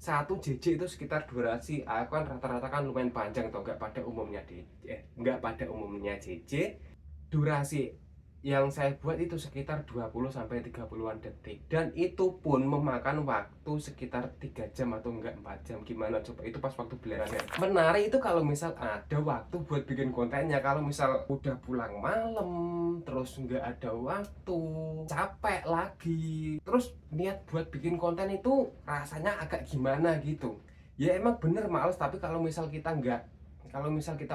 satu JJ itu sekitar durasi aku kan rata-rata kan lumayan panjang atau enggak pada umumnya JJ. Durasi yang saya buat itu sekitar 20 sampai 30-an detik dan itu pun memakan waktu sekitar 3 jam atau enggak 4 jam. Gimana coba itu pas waktu belajarnya. Menarik itu kalau misal ada waktu buat bikin kontennya. Kalau misal udah pulang malam terus enggak ada waktu, capek lagi, terus niat buat bikin konten itu rasanya agak gimana gitu. Ya emang bener males, tapi kalau misal kita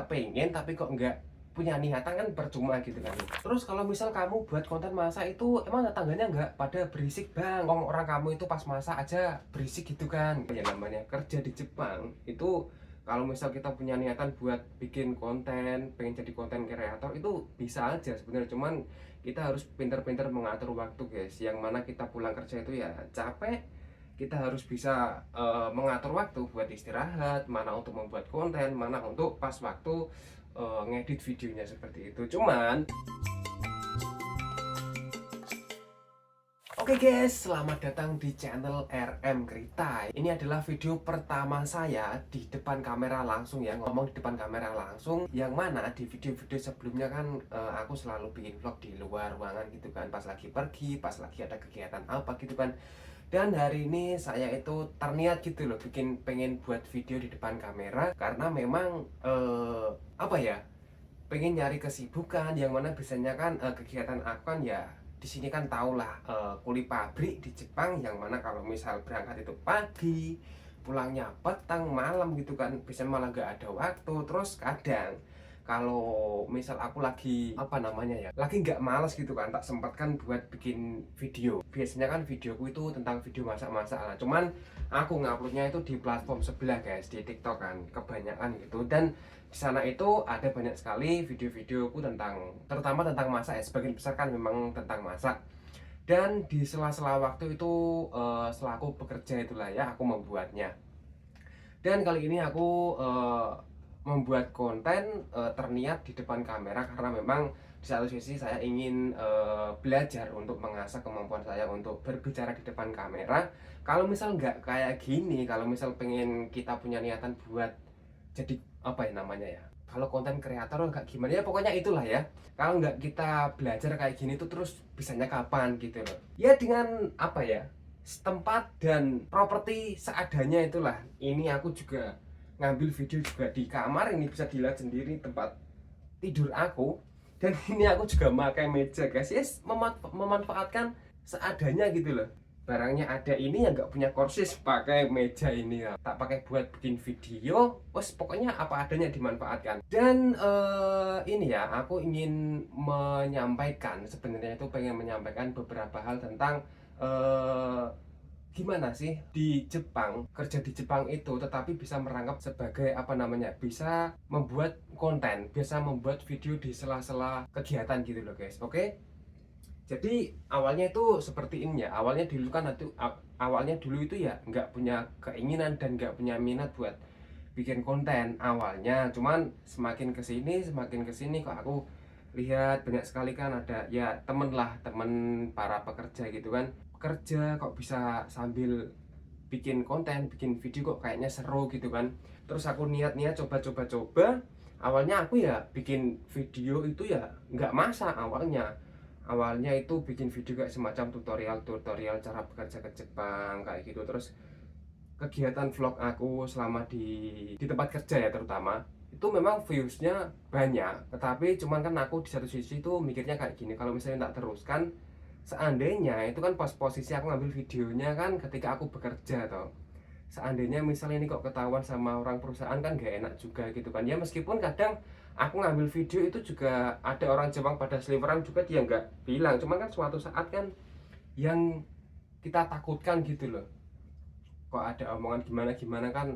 pengen tapi kok enggak punya niatan kan percuma gitu kan. Terus kalau misal kamu buat konten masak itu emang tetangganya nggak pada berisik bang? Orang kamu itu pas masak aja berisik gitu kan. Ya namanya kerja di Jepang itu kalau misal kita punya niatan buat bikin konten, pengen jadi konten kreator itu bisa aja sebenarnya. Cuman kita harus pinter-pinter mengatur waktu guys. Yang mana kita pulang kerja itu ya capek, kita harus bisa mengatur waktu buat istirahat, mana untuk membuat konten, mana untuk pas waktu ngedit videonya seperti itu. Cuman oke guys, selamat datang di channel RM Kritai. Ini adalah video pertama saya di depan kamera langsung ya, ngomong di depan kamera langsung. Yang mana di video-video sebelumnya kan aku selalu bikin vlog di luar ruangan gitu kan, pas lagi pergi, pas lagi ada kegiatan apa gitu kan. Dan hari ini saya itu terniat gitu loh, pengen buat video di depan kamera karena memang apa ya, pengen nyari kesibukan yang mana biasanya kan kegiatan aku kan ya di sini kan tau lah, kuli pabrik di Jepang yang mana kalau misal berangkat itu pagi, pulangnya petang malam gitu kan, biasanya malah nggak ada waktu. Terus kadang kalau misal aku lagi apa namanya ya, lagi nggak males gitu kan, tak sempatkan buat bikin video. Biasanya kan videoku itu tentang video masak-masak lah, cuman aku nguploadnya itu di platform sebelah guys, di TikTok kan kebanyakan gitu. Dan di sana itu ada banyak sekali video-videoku tentang, terutama tentang masak ya, sebagian besar kan memang tentang masak. Dan di sela-sela waktu itu selaku bekerja itulah ya aku membuatnya. Dan kali ini aku membuat konten terniat di depan kamera karena memang di satu sisi saya ingin belajar untuk mengasah kemampuan saya untuk berbicara di depan kamera. Kalau misal nggak kayak gini, kalau misal pengen kita punya niatan buat jadi apa ya namanya ya, kalau konten kreator nggak gimana ya, pokoknya itulah ya. Kalau nggak kita belajar kayak gini tuh terus bisanya kapan gitu loh ya, dengan apa ya, setempat dan properti seadanya itulah. Ini aku juga ngambil video juga di kamar, ini bisa dilihat sendiri tempat tidur aku. Dan ini aku juga pakai meja guys, yes, memanfaatkan seadanya gitu loh. Barangnya ada ini ya, nggak punya kursus, pakai meja ini ya, tak pakai buat bikin video, wes pokoknya apa adanya dimanfaatkan. Dan ini ya, aku ingin menyampaikan, sebenarnya itu pengen menyampaikan beberapa hal tentang eh, gimana sih di Jepang, kerja di Jepang itu tetapi bisa merangkap sebagai apa namanya, bisa membuat konten, bisa membuat video di sela-sela kegiatan gitu loh guys. Oke, jadi awalnya itu seperti ini ya. Awalnya dulu itu ya nggak punya keinginan dan nggak punya minat buat bikin konten awalnya. Cuman semakin kesini kok aku lihat banyak sekali kan ada ya temen para pekerja gitu kan, kerja kok bisa sambil bikin konten, bikin video, kok kayaknya seru gitu kan. Terus aku niat-niat coba. Awalnya aku ya bikin video itu ya nggak masak awalnya itu bikin video kayak semacam tutorial cara bekerja ke Jepang kayak gitu. Terus kegiatan vlog aku selama di tempat kerja ya terutama, itu memang viewsnya banyak, tetapi cuman kan aku di satu sisi itu mikirnya kayak gini, kalau misalnya tak teruskan, seandainya itu kan pas posisi aku ngambil videonya kan ketika aku bekerja toh, seandainya misalnya ini kok ketahuan sama orang perusahaan kan gak enak juga gitu kan ya. Meskipun kadang aku ngambil video itu juga ada orang Jepang pada seliweran juga, dia nggak bilang, cuman kan suatu saat kan yang kita takutkan gitu loh, kok ada omongan gimana gimana kan.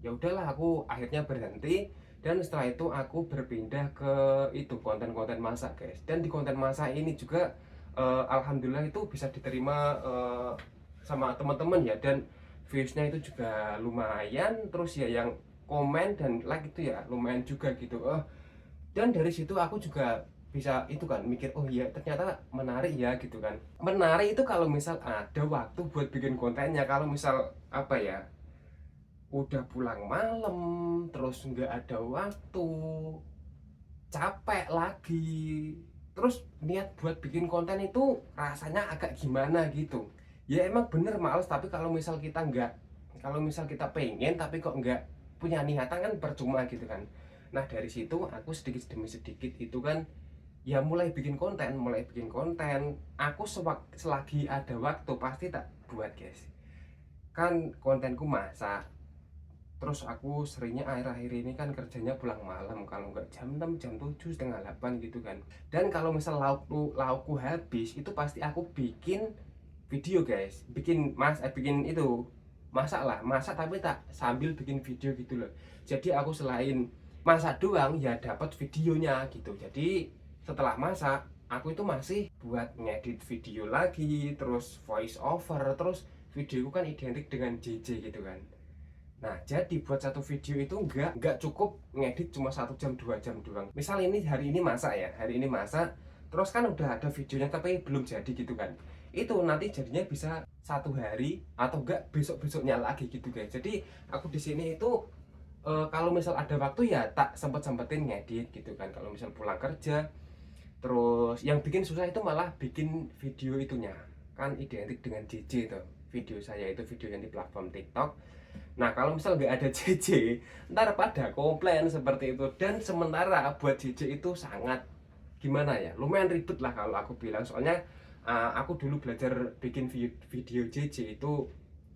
Ya udahlah, aku akhirnya berhenti. Dan setelah itu aku berpindah ke itu konten-konten masak guys. Dan di konten masak ini juga alhamdulillah itu bisa diterima sama teman-teman ya, dan viewsnya itu juga lumayan. Terus ya yang komen dan like itu ya lumayan juga gitu. Dan dari situ aku juga bisa itu kan mikir, oh iya ternyata menarik ya gitu kan. Menarik itu kalau misal ada waktu buat bikin kontennya. Kalau misal apa ya, udah pulang malam, terus nggak ada waktu, capek lagi, terus niat buat bikin konten itu rasanya agak gimana gitu. Ya emang bener males, tapi kalau misal kita pengen tapi kok nggak punya niatan kan percuma gitu kan. Nah dari situ aku sedikit demi sedikit itu kan ya mulai bikin konten. Aku selagi ada waktu pasti tak buat guys. Kan kontenku masak, terus aku seringnya akhir-akhir ini kan kerjanya pulang malam, kalau nggak jam 6 jam 7 setengah 8 gitu kan. Dan kalau misal laukku habis itu pasti aku bikin video guys, bikin itu masak tapi tak sambil bikin video gitu loh. Jadi aku selain masak doang ya dapat videonya gitu. Jadi setelah masak aku itu masih buat ngedit video lagi, terus voice over, terus videoku kan identik dengan JJ gitu kan. Nah, jadi buat satu video itu nggak cukup ngedit cuma 1 jam 2 jam doang. Misal ini hari ini masak ya, hari ini masak, terus kan udah ada videonya tapi belum jadi gitu kan. Itu nanti jadinya bisa 1 hari atau enggak besok-besoknya lagi gitu guys. Jadi aku di sini itu kalau misal ada waktu ya tak sempet-sempetin ngedit gitu kan. Kalau misal pulang kerja, terus yang bikin susah itu malah bikin video itunya. Kan identik dengan JJ tuh. Video saya itu video yang di platform TikTok. Nah kalau misal nggak ada JJ, ntar pada komplain seperti itu. Dan sementara buat JJ itu sangat gimana ya, lumayan ribet lah kalau aku bilang. Soalnya aku dulu belajar bikin video JJ itu,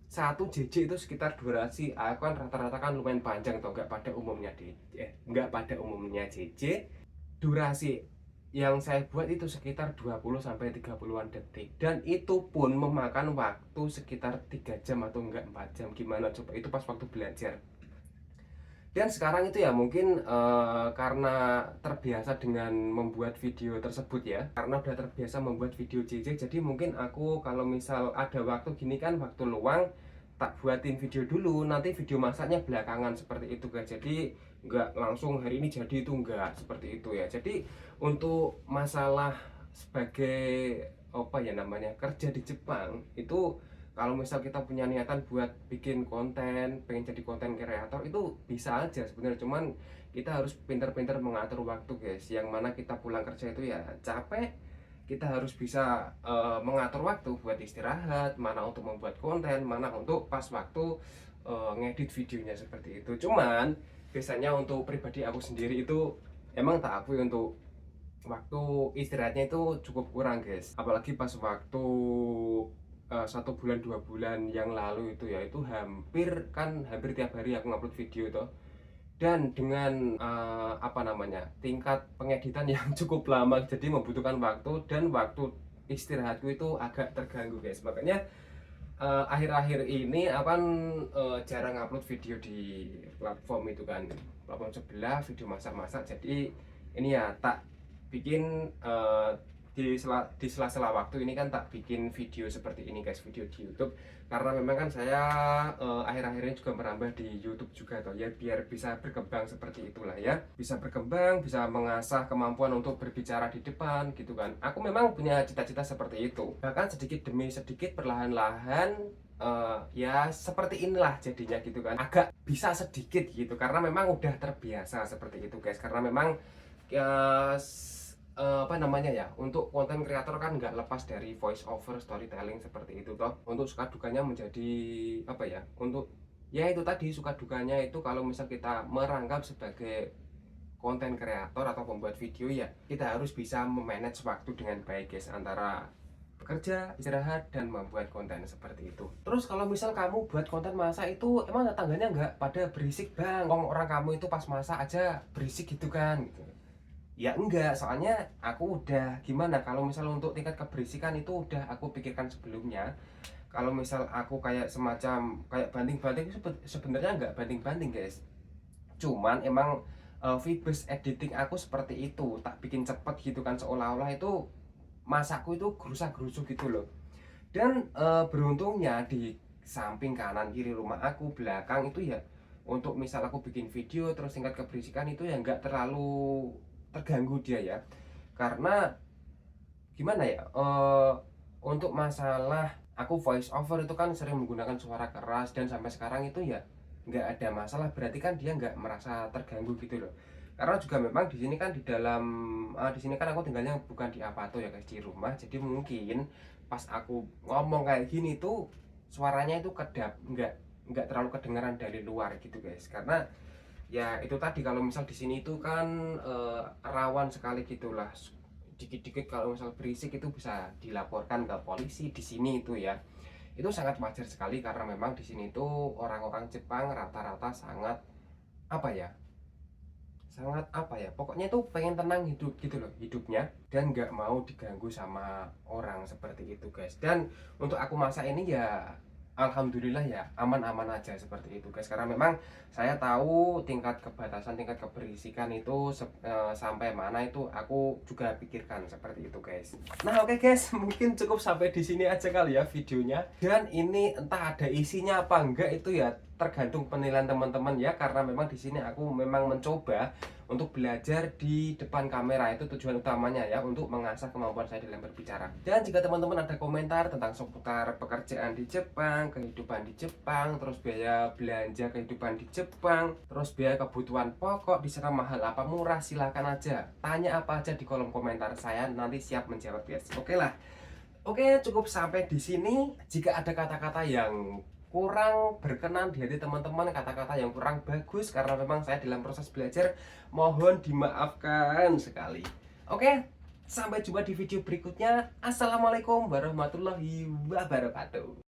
satu JJ itu sekitar durasi aku kan rata-rata kan lumayan panjang tuh, nggak pada umumnya JJ durasi yang saya buat itu sekitar 20 sampai 30-an detik, dan itu pun memakan waktu sekitar 3 jam atau enggak 4 jam. Gimana coba, itu pas waktu belajar. Dan sekarang itu ya mungkin karena terbiasa dengan membuat video tersebut ya, karena udah terbiasa membuat video JJ, jadi mungkin aku kalau misal ada waktu gini kan, waktu luang, tak buatin video dulu, nanti video masaknya belakangan seperti itu guys. Jadi nggak langsung hari ini jadi, itu nggak seperti itu ya. Jadi untuk masalah sebagai apa ya namanya, kerja di Jepang itu, kalau misal kita punya niatan buat bikin konten, pengen jadi konten kreator, itu bisa aja sebenarnya. Cuman kita harus pintar-pintar mengatur waktu guys. Yang mana kita pulang kerja itu ya capek, kita harus bisa mengatur waktu buat istirahat, mana untuk membuat konten, mana untuk pas waktu ngedit videonya seperti itu. Cuman biasanya untuk pribadi aku sendiri itu emang tak akui untuk waktu istirahatnya itu cukup kurang guys. Apalagi pas waktu 1 bulan 2 bulan yang lalu itu ya, itu hampir tiap hari aku ngupload video itu. Dan dengan apa namanya, tingkat pengeditan yang cukup lama, jadi membutuhkan waktu, dan waktu istirahatku itu agak terganggu guys. Makanya akhir-akhir ini aku kan jarang upload video di platform itu kan, platform sebelah video masak-masak. Jadi ini ya tak bikin di sela-sela waktu ini kan tak bikin video seperti ini guys, video di YouTube. Karena memang kan saya akhir-akhir ini juga merambah di YouTube juga toh ya, biar bisa berkembang seperti itulah ya, bisa berkembang, bisa mengasah kemampuan untuk berbicara di depan gitu kan. Aku memang punya cita-cita seperti itu, bahkan sedikit demi sedikit perlahan-lahan ya seperti inilah jadinya gitu kan, agak bisa sedikit gitu karena memang udah terbiasa seperti itu guys. Karena memang ya, apa namanya ya, untuk konten kreator kan nggak lepas dari voice over, storytelling seperti itu toh. Untuk suka dukanya menjadi apa ya, untuk ya itu tadi, suka dukanya itu kalau misal kita merangkap sebagai konten kreator atau pembuat video ya, kita harus bisa memanage waktu dengan baik guys, antara bekerja, istirahat, dan membuat konten seperti itu. Terus kalau misal kamu buat konten masak itu, emang tetangganya nggak pada berisik bang? Orang kamu itu pas masak aja berisik gitu kan gitu. Ya enggak, soalnya aku udah gimana, kalau misal untuk tingkat keberisikan itu udah aku pikirkan sebelumnya. Kalau misal aku kayak semacam kayak banting-banting, sebenarnya nggak banting-banting guys. Cuman emang Vibes editing aku seperti itu, tak bikin cepet gitu kan, seolah-olah itu masakku itu gerusak-gerusuk gitu loh. Dan beruntungnya di samping kanan kiri rumah aku, belakang itu ya, untuk misal aku bikin video terus tingkat keberisikan itu ya nggak terlalu terganggu dia ya. Karena gimana ya, untuk masalah aku voice over itu kan sering menggunakan suara keras, dan sampai sekarang itu ya nggak ada masalah, berarti kan dia nggak merasa terganggu gitu loh. Karena juga memang di sini kan di sini kan aku tinggalnya bukan di Apato ya guys, di rumah. Jadi mungkin pas aku ngomong kayak gini tuh suaranya itu kedap, nggak terlalu kedengaran dari luar gitu guys. Karena ya itu tadi, kalau misal di sini itu kan rawan sekali gitulah, dikit-dikit kalau misal berisik itu bisa dilaporkan ke polisi di sini itu ya. Itu sangat wajar sekali karena memang di sini itu orang-orang Jepang rata-rata sangat apa ya, pokoknya itu pengen tenang hidup gitu loh hidupnya, dan nggak mau diganggu sama orang seperti itu guys. Dan untuk aku masak ini ya alhamdulillah ya aman-aman aja seperti itu guys, karena memang saya tahu tingkat kebatasan, tingkat keberisikan itu sampai mana itu aku juga pikirkan seperti itu guys. Nah oke guys, mungkin cukup sampai di sini aja kali ya videonya. Dan ini entah ada isinya apa enggak itu ya tergantung penilaian teman-teman ya, karena memang di sini aku memang mencoba untuk belajar di depan kamera, itu tujuan utamanya ya, untuk mengasah kemampuan saya dalam berbicara. Dan jika teman-teman ada komentar tentang seputar pekerjaan di Jepang, kehidupan di Jepang, terus biaya belanja kehidupan di Jepang, terus biaya kebutuhan pokok di sana mahal apa murah, silakan aja tanya apa aja di kolom komentar, saya nanti siap menjawab guys. Oke lah. Oke, cukup sampai di sini. Jika ada kata-kata yang kurang berkenan di hati teman-teman, kata-kata yang kurang bagus karena memang saya dalam proses belajar, mohon dimaafkan sekali. Oke, sampai jumpa di video berikutnya. Assalamualaikum warahmatullahi wabarakatuh.